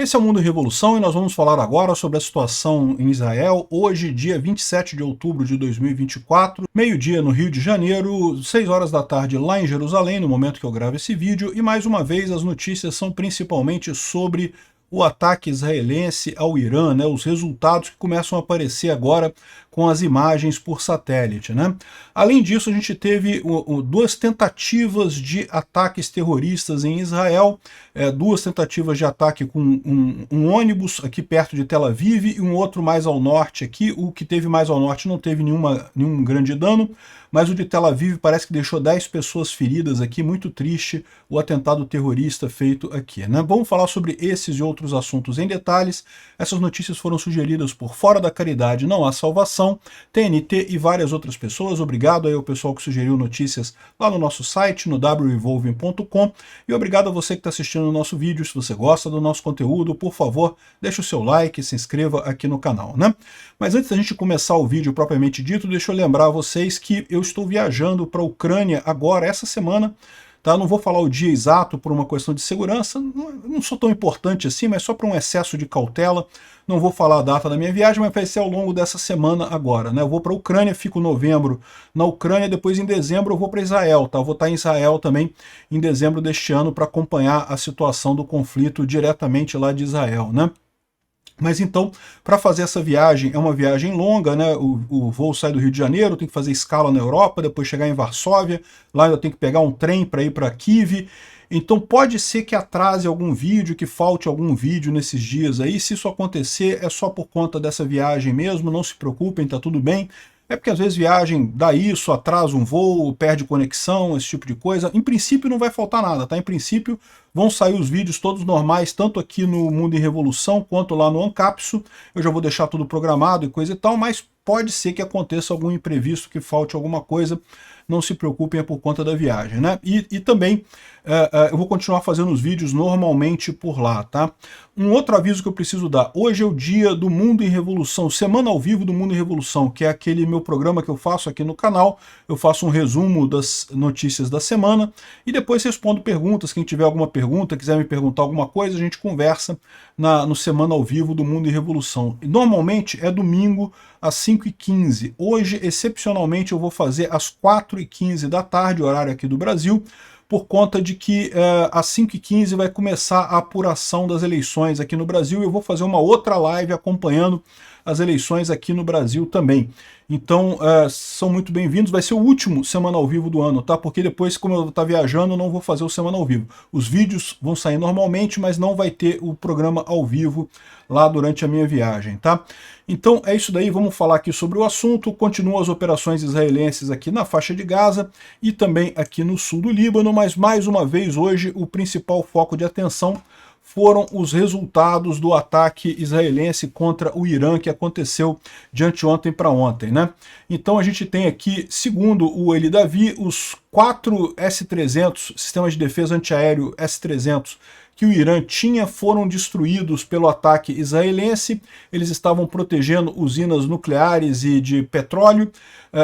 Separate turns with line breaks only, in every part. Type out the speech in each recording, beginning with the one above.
Esse é o Mundo em Revolução e nós vamos falar agora sobre a situação em Israel, hoje, dia 27 de outubro de 2024, meio-dia no Rio de Janeiro, 6 horas da tarde lá em Jerusalém, no momento que eu gravo esse vídeo, e mais uma vez as notícias são principalmente sobre o ataque israelense ao Irã, né, os resultados que começam a aparecer agora com as imagens por satélite, né? Além disso, a gente teve duas tentativas de ataques terroristas em Israel, duas tentativas de ataque com um ônibus aqui perto de Tel Aviv e um outro mais ao norte aqui. O que teve mais ao norte não teve nenhum grande dano, mas o de Tel Aviv parece que deixou 10 pessoas feridas aqui, muito triste o atentado terrorista feito aqui, né? Vamos falar sobre esses e outros assuntos em detalhes. Essas notícias foram sugeridas por Fora da Caridade Não Há Salvação, TNT e várias outras pessoas. Obrigado aí ao pessoal que sugeriu notícias lá no nosso site, no wrevolving.com, e obrigado a você que está assistindo o nosso vídeo. Se você gosta do nosso conteúdo, por favor, deixe o seu like e se inscreva aqui no canal, né? Mas antes da gente começar o vídeo propriamente dito, deixa eu lembrar a vocês que eu estou viajando para a Ucrânia agora, essa semana. Tá? Não vou falar o dia exato por uma questão de segurança, não sou tão importante assim, mas só para um excesso de cautela. Não vou falar a data da minha viagem, mas vai ser ao longo dessa semana agora, né? Eu vou para a Ucrânia, fico em novembro na Ucrânia, depois em dezembro eu vou para Israel, tá? Eu vou estar em Israel também em dezembro deste ano para acompanhar a situação do conflito diretamente lá de Israel, né? Mas então, para fazer essa viagem, é uma viagem longa, né? O voo sai do Rio de Janeiro, tem que fazer escala na Europa, depois chegar em Varsóvia, lá eu tenho que pegar um trem para ir para Kiev. Então pode ser que atrase algum vídeo, que falte algum vídeo nesses dias aí. Se isso acontecer, é só por conta dessa viagem mesmo, não se preocupem, tá tudo bem. É porque às vezes viagem dá isso, atrasa um voo, perde conexão, esse tipo de coisa. Em princípio não vai faltar nada, tá? Em princípio vão sair os vídeos todos normais, tanto aqui no Mundo em Revolução, quanto lá no Ancapsu. Eu já vou deixar tudo programado e coisa e tal, mas pode ser que aconteça algum imprevisto, que falte alguma coisa. Não se preocupem, é por conta da viagem, né? E também eu vou continuar fazendo os vídeos normalmente por lá, tá? Um outro aviso que eu preciso dar. Hoje é o dia do Mundo em Revolução, semana ao vivo do Mundo em Revolução, que é aquele meu programa que eu faço aqui no canal. Eu faço um resumo das notícias da semana e depois respondo perguntas. Quem tiver alguma pergunta, quiser me perguntar alguma coisa, a gente conversa no Semana ao Vivo do Mundo em Revolução. E normalmente é domingo às 5h15. Hoje, excepcionalmente, eu vou fazer às 4h15 da tarde, horário aqui do Brasil, por conta de que às 5h15 vai começar a apuração das eleições aqui no Brasil e eu vou fazer uma outra live acompanhando as eleições aqui no Brasil também. Então, são muito bem-vindos. Vai ser o último Semana ao Vivo do ano, tá? Porque depois, como eu vou estar viajando, eu não vou fazer o Semana ao Vivo. Os vídeos vão sair normalmente, mas não vai ter o programa ao vivo lá durante a minha viagem, tá? Então, é isso daí. Vamos falar aqui sobre o assunto. Continuam as operações israelenses aqui na faixa de Gaza e também aqui no sul do Líbano, mas mais uma vez hoje o principal foco de atenção foram os resultados do ataque israelense contra o Irã que aconteceu de anteontem para ontem, né? Então a gente tem aqui, segundo o Eli Davi, os 4 S-300, sistemas de defesa antiaéreo S-300, que o Irã tinha foram destruídos pelo ataque israelense. Eles estavam protegendo usinas nucleares e de petróleo.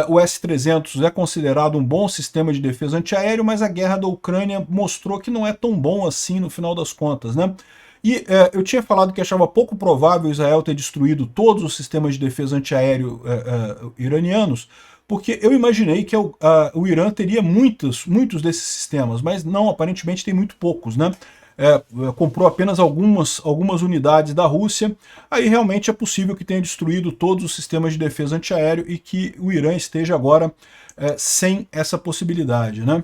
O S-300 é considerado um bom sistema de defesa antiaéreo, mas a guerra da Ucrânia mostrou que não é tão bom assim no final das contas, né? E eu tinha falado que achava pouco provável Israel ter destruído todos os sistemas de defesa antiaéreo iranianos, porque eu imaginei que o Irã teria muitos desses sistemas, mas não, aparentemente tem muito poucos, né? Comprou apenas algumas unidades da Rússia. Aí realmente é possível que tenha destruído todos os sistemas de defesa antiaéreo e que o Irã esteja agora sem essa possibilidade, né?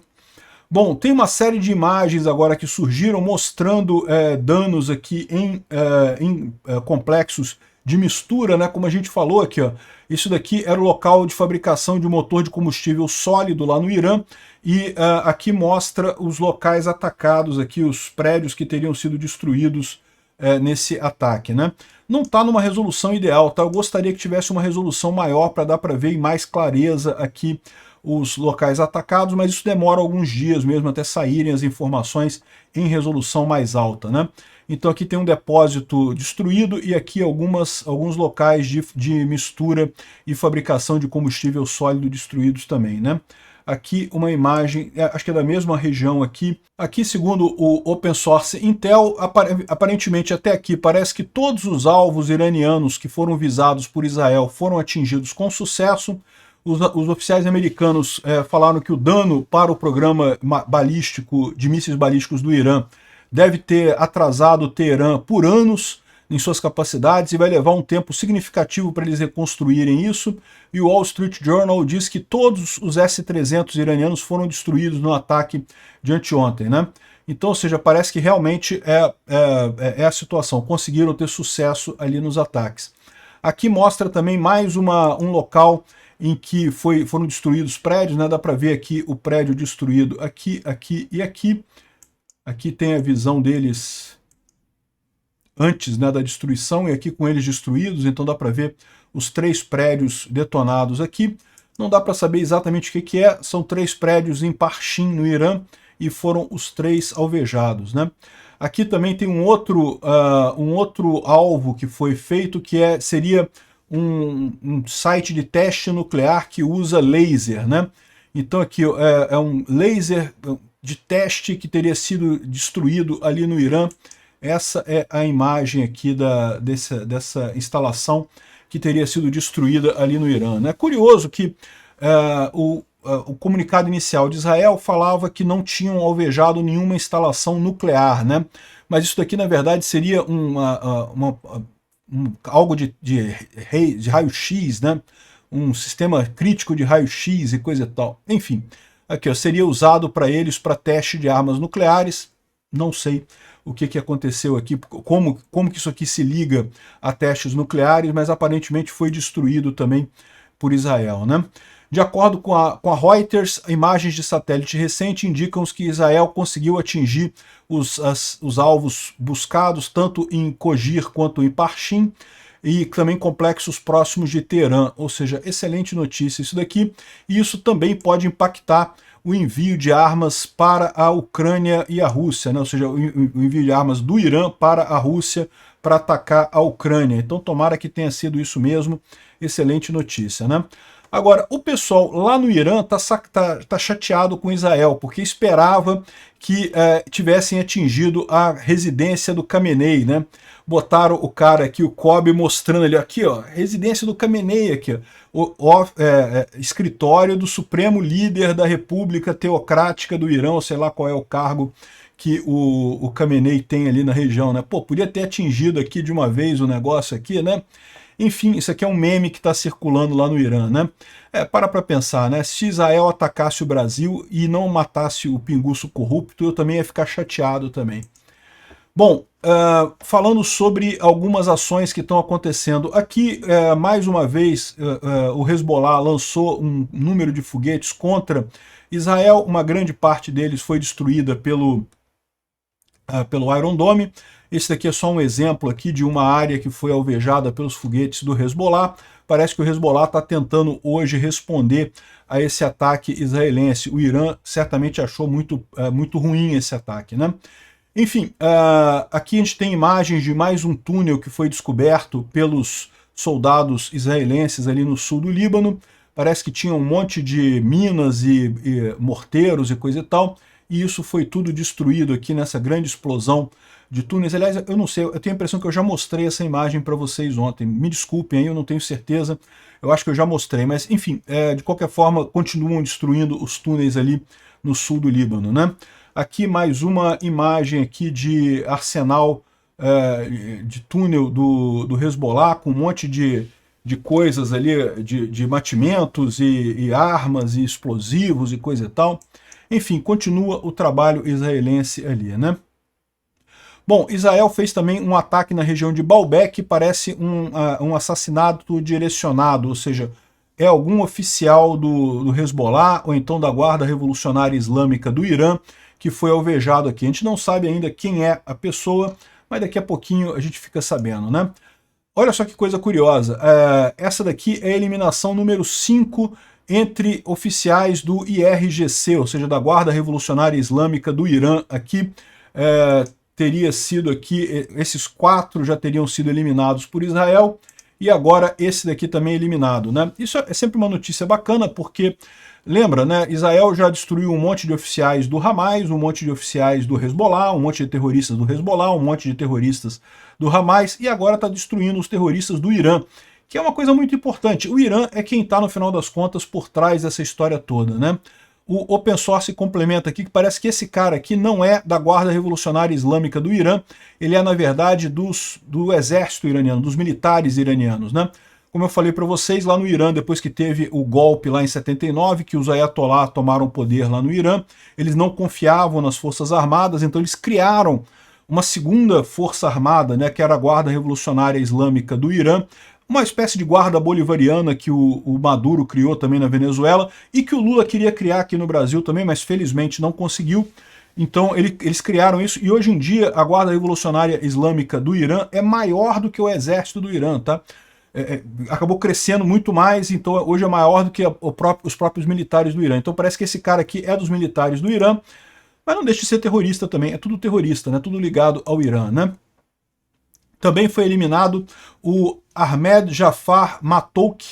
Bom, tem uma série de imagens agora que surgiram mostrando danos aqui em complexos de mistura, né? Como a gente falou aqui, ó, isso daqui era o local de fabricação de um motor de combustível sólido lá no Irã, e aqui mostra os locais atacados, aqui os prédios que teriam sido destruídos nesse ataque, né? Não está numa resolução ideal, tá? Eu gostaria que tivesse uma resolução maior para dar para ver em mais clareza aqui os locais atacados, mas isso demora alguns dias mesmo até saírem as informações em resolução mais alta, né? Então aqui tem um depósito destruído e aqui alguns locais de mistura e fabricação de combustível sólido destruídos também, né? Aqui uma imagem, acho que é da mesma região aqui. Aqui, segundo o Open Source Intel, aparentemente até aqui, parece que todos os alvos iranianos que foram visados por Israel foram atingidos com sucesso. Os oficiais americanos falaram que o dano para o programa balístico de mísseis balísticos do Irã deve ter atrasado Teherã por anos em suas capacidades e vai levar um tempo significativo para eles reconstruírem isso. E o Wall Street Journal diz que todos os S-300 iranianos foram destruídos no ataque de anteontem, né? Então, ou seja, parece que realmente é a situação. Conseguiram ter sucesso ali nos ataques. Aqui mostra também mais um local em que foram destruídos prédios, né? Dá para ver aqui o prédio destruído aqui, aqui e aqui. Aqui tem a visão deles antes, né, da destruição, e aqui com eles destruídos, então dá para ver os 3 prédios detonados aqui. Não dá para saber exatamente o que é, são 3 prédios em Parchim, no Irã, e foram os 3 alvejados, né? Aqui também tem um outro alvo que foi feito, que seria um site de teste nuclear que usa laser, né? Então aqui é um laser de teste que teria sido destruído ali no Irã. Essa é a imagem aqui dessa instalação que teria sido destruída ali no Irã. É curioso que o comunicado inicial de Israel falava que não tinham alvejado nenhuma instalação nuclear, né? Mas isso daqui, na verdade, seria algo de raio-x, né? Um sistema crítico de raio-x e coisa e tal. Enfim, aqui ó, seria usado para eles para teste de armas nucleares. Não sei o que aconteceu aqui, como que isso aqui se liga a testes nucleares, mas aparentemente foi destruído também por Israel, né? De acordo com a Reuters, imagens de satélite recente indicam que Israel conseguiu atingir os alvos buscados tanto em Kogir quanto em Parchim, e também complexos próximos de Teherã, ou seja, excelente notícia isso daqui, e isso também pode impactar o envio de armas para a Ucrânia e a Rússia, né? Ou seja, o envio de armas do Irã para a Rússia para atacar a Ucrânia. Então tomara que tenha sido isso mesmo, excelente notícia, né? Agora, o pessoal lá no Irã tá chateado com Israel, porque esperava que tivessem atingido a residência do Khamenei, né? Botaram o cara aqui, o Kobe, mostrando ali, aqui ó, residência do Khamenei aqui, ó, escritório do supremo líder da República Teocrática do Irã, ou sei lá qual é o cargo que o Khamenei tem ali na região, né? Pô, podia ter atingido aqui de uma vez o negócio aqui, né? Enfim, isso aqui é um meme que está circulando lá no Irã, né? Para pensar, né? Se Israel atacasse o Brasil e não matasse o pinguço corrupto, eu também ia ficar chateado também. Bom, falando sobre algumas ações que estão acontecendo aqui, mais uma vez o Hezbollah lançou um número de foguetes contra Israel, uma grande parte deles foi destruída pelo Iron Dome. Esse daqui é só um exemplo aqui de uma área que foi alvejada pelos foguetes do Hezbollah. Parece que o Hezbollah está tentando hoje responder a esse ataque israelense. O Irã certamente achou muito ruim esse ataque, né? Enfim, aqui a gente tem imagens de mais um túnel que foi descoberto pelos soldados israelenses ali no sul do Líbano. Parece que tinha um monte de minas e morteiros e coisa e tal. E isso foi tudo destruído aqui nessa grande explosão de túneis. Aliás, eu não sei, eu tenho a impressão que eu já mostrei essa imagem para vocês ontem. Me desculpem aí, eu não tenho certeza. Eu acho que eu já mostrei, mas enfim, de qualquer forma, continuam destruindo os túneis ali no sul do Líbano, né? Aqui mais uma imagem aqui de arsenal de túnel do Hezbollah, com um monte de coisas ali, de mantimentos e armas e explosivos e coisa e tal. Enfim, continua o trabalho israelense ali, né? Bom, Israel fez também um ataque na região de Baalbek, que parece um assassinato direcionado, ou seja, é algum oficial do Hezbollah ou então da Guarda Revolucionária Islâmica do Irã que foi alvejado aqui. A gente não sabe ainda quem é a pessoa, mas daqui a pouquinho a gente fica sabendo, né? Olha só que coisa curiosa, essa daqui é a eliminação número 5 entre oficiais do IRGC, ou seja, da Guarda Revolucionária Islâmica do Irã aqui. Teria sido aqui, esses 4 já teriam sido eliminados por Israel, e agora esse daqui também eliminado, né? Isso é sempre uma notícia bacana, porque lembra, né? Israel já destruiu um monte de oficiais do Hamas, um monte de oficiais do Hezbollah, um monte de terroristas do Hezbollah, um monte de terroristas do Hamas, e agora está destruindo os terroristas do Irã, que é uma coisa muito importante. O Irã é quem está, no final das contas, por trás dessa história toda, né? O open source complementa aqui que parece que esse cara aqui não é da Guarda Revolucionária Islâmica do Irã, ele é, na verdade, do exército iraniano, dos militares iranianos, né? Como eu falei para vocês, lá no Irã, depois que teve o golpe lá em 79, que os Ayatollah tomaram poder lá no Irã, eles não confiavam nas Forças Armadas, então eles criaram uma segunda força armada, né, que era a Guarda Revolucionária Islâmica do Irã, uma espécie de guarda bolivariana que o Maduro criou também na Venezuela e que o Lula queria criar aqui no Brasil também, mas felizmente não conseguiu. Então eles criaram isso e hoje em dia a Guarda Revolucionária Islâmica do Irã é maior do que o exército do Irã, tá? Acabou crescendo muito mais, então hoje é maior do que os próprios militares do Irã. Então parece que esse cara aqui é dos militares do Irã, mas não deixa de ser terrorista também, é tudo terrorista, né? Tudo ligado ao Irã, né? Também foi eliminado o Ahmed Jafar Matouk,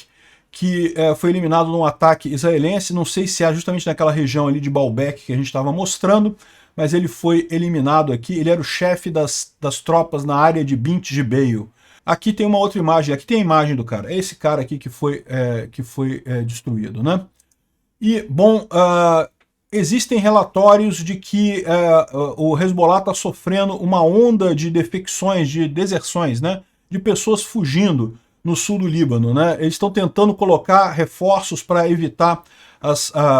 que foi eliminado num ataque israelense, não sei se é justamente naquela região ali de Baalbek que a gente estava mostrando, mas ele foi eliminado aqui, ele era o chefe das tropas na área de Bint Jbeil. Aqui tem uma outra imagem, aqui tem a imagem do cara, é esse cara aqui que foi destruído, né? E, bom, existem relatórios de que o Hezbollah está sofrendo uma onda de defecções, de deserções, né? De pessoas fugindo no sul do Líbano, né? Eles estão tentando colocar reforços para evitar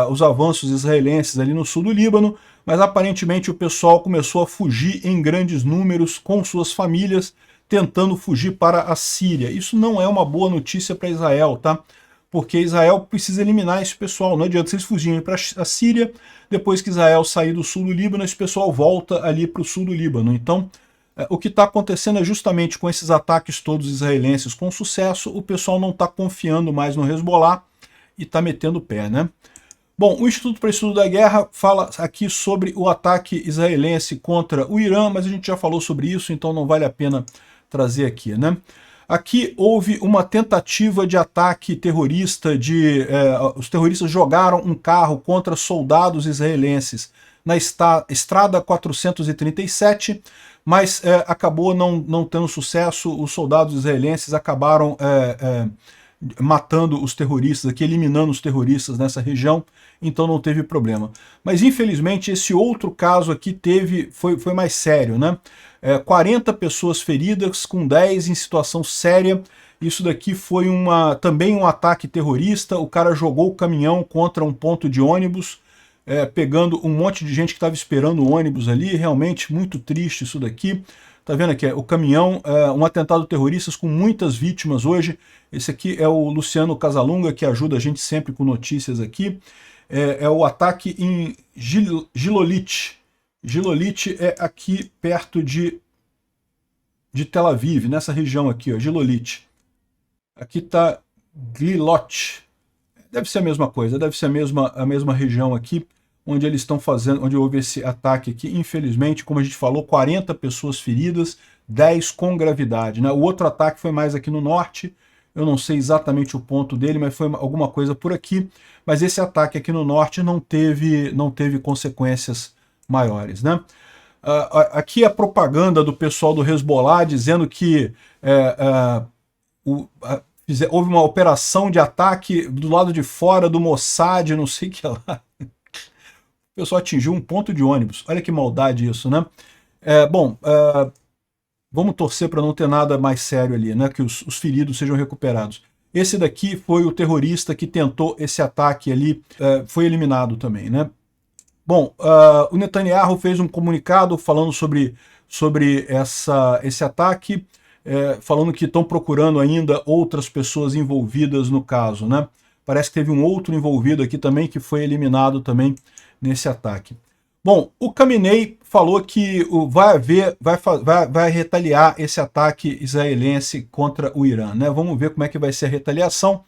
os avanços israelenses ali no sul do Líbano, mas aparentemente o pessoal começou a fugir em grandes números com suas famílias, tentando fugir para a Síria. Isso não é uma boa notícia para Israel, tá? Porque Israel precisa eliminar esse pessoal. Não adianta vocês fugirem para a Síria, depois que Israel sair do sul do Líbano, esse pessoal volta ali para o sul do Líbano. Então, o que está acontecendo é justamente com esses ataques todos israelenses com sucesso, o pessoal não está confiando mais no Hezbollah e está metendo o pé, né? Bom, o Instituto para Estudo da Guerra fala aqui sobre o ataque israelense contra o Irã, mas a gente já falou sobre isso, então não vale a pena trazer aqui, né? Aqui houve uma tentativa de ataque terrorista, os terroristas jogaram um carro contra soldados israelenses na estrada 437, mas acabou não tendo sucesso, os soldados israelenses acabaram matando os terroristas aqui, eliminando os terroristas nessa região, então não teve problema. Mas infelizmente esse outro caso aqui foi mais sério, né? 40 pessoas feridas, com 10 em situação séria. Isso daqui foi também um ataque terrorista, o cara jogou o caminhão contra um ponto de ônibus, pegando um monte de gente que estava esperando o ônibus ali, realmente muito triste isso daqui. Tá vendo aqui, o caminhão, um atentado terrorista com muitas vítimas hoje. Esse aqui é o Luciano Casalunga, que ajuda a gente sempre com notícias aqui. É o ataque em Gilolit. Gilolit é aqui perto de Tel Aviv, nessa região aqui, ó, Gilolit. Aqui está Glilot. Deve ser a mesma coisa, deve ser a mesma região aqui, onde eles estão fazendo, onde houve esse ataque aqui. Infelizmente, como a gente falou, 40 pessoas feridas, 10 com gravidade, né? O outro ataque foi mais aqui no norte, eu não sei exatamente o ponto dele, mas foi alguma coisa por aqui. Mas esse ataque aqui no norte não teve consequências maiores, né? Aqui a propaganda do pessoal do Hezbollah dizendo que houve uma operação de ataque do lado de fora do Mossad, não sei o que lá. O pessoal atingiu um ponto de ônibus. Olha que maldade isso, né? Vamos torcer para não ter nada mais sério ali, né? Que os feridos sejam recuperados. Esse daqui foi o terrorista que tentou esse ataque ali, foi eliminado também, né? Bom, o Netanyahu fez um comunicado falando sobre esse ataque, falando que estão procurando ainda outras pessoas envolvidas no caso, né? Parece que teve um outro envolvido aqui também que foi eliminado também nesse ataque. Bom, o Khamenei falou que vai retaliar esse ataque israelense contra o Irã, né? Vamos ver como é que vai ser a retaliação.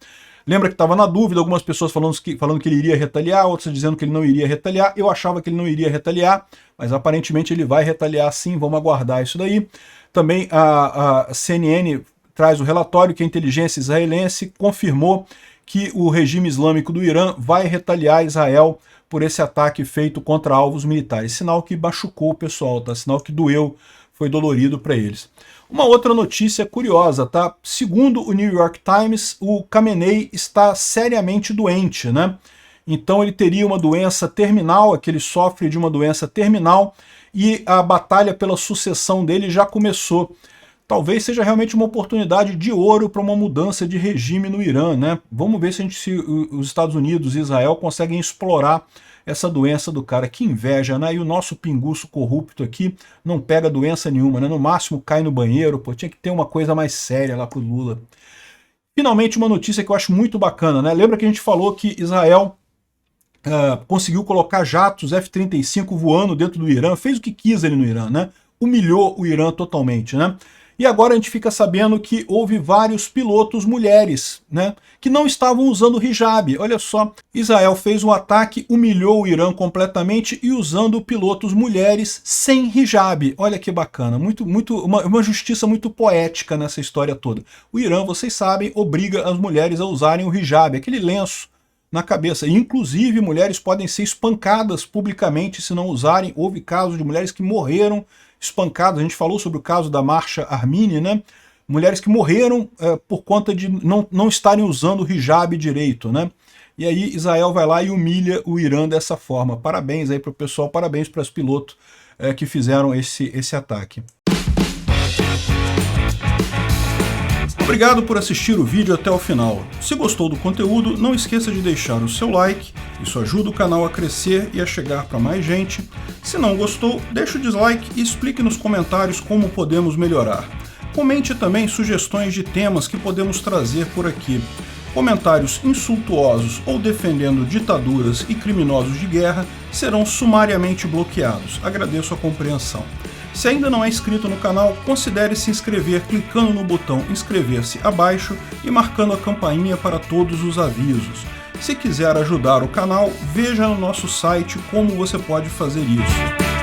Lembra que estava na dúvida, algumas pessoas falando que ele iria retaliar, outras dizendo que ele não iria retaliar. Eu achava que ele não iria retaliar, mas aparentemente ele vai retaliar sim, vamos aguardar isso daí. Também a CNN traz o relatório que a inteligência israelense confirmou que o regime islâmico do Irã vai retaliar Israel por esse ataque feito contra alvos militares. Sinal que machucou o pessoal, tá? Sinal que doeu, foi dolorido para eles. Uma outra notícia curiosa, tá? Segundo o New York Times, o Khamenei está seriamente doente, né? Então ele teria uma doença terminal, que ele sofre de uma doença terminal, e a batalha pela sucessão dele já começou. Talvez seja realmente uma oportunidade de ouro para uma mudança de regime no Irã, né? Vamos ver se os Estados Unidos e Israel conseguem explorar essa doença do cara. Que inveja, né? E o nosso pinguço corrupto aqui não pega doença nenhuma, né? No máximo cai no banheiro, pô, tinha que ter uma coisa mais séria lá pro Lula. Finalmente uma notícia que eu acho muito bacana, né? Lembra que a gente falou que Israel conseguiu colocar jatos F-35 voando dentro do Irã, fez o que quis ali no Irã, né? Humilhou o Irã totalmente, né? E agora a gente fica sabendo que houve vários pilotos mulheres, né, que não estavam usando hijab. Olha só, Israel fez um ataque, humilhou o Irã completamente e usando pilotos mulheres sem hijab. Olha que bacana, uma justiça muito poética nessa história toda. O Irã, vocês sabem, obriga as mulheres a usarem o hijab, aquele lenço na cabeça. Inclusive, mulheres podem ser espancadas publicamente se não usarem. Houve casos de mulheres que morreram espancadas. A gente falou sobre o caso da Mahsa Amini, né? Mulheres que morreram por conta de não estarem usando o hijab direito, né? E aí Israel vai lá e humilha o Irã dessa forma. Parabéns aí para o pessoal, parabéns para os pilotos que fizeram esse ataque. Obrigado por assistir o vídeo até o final. Se gostou do conteúdo, não esqueça de deixar o seu like, isso ajuda o canal a crescer e a chegar para mais gente. Se não gostou, deixe o dislike e explique nos comentários como podemos melhorar. Comente também sugestões de temas que podemos trazer por aqui. Comentários insultuosos ou defendendo ditaduras e criminosos de guerra serão sumariamente bloqueados. Agradeço a compreensão. Se ainda não é inscrito no canal, considere se inscrever clicando no botão inscrever-se abaixo e marcando a campainha para todos os avisos. Se quiser ajudar o canal, veja no nosso site como você pode fazer isso.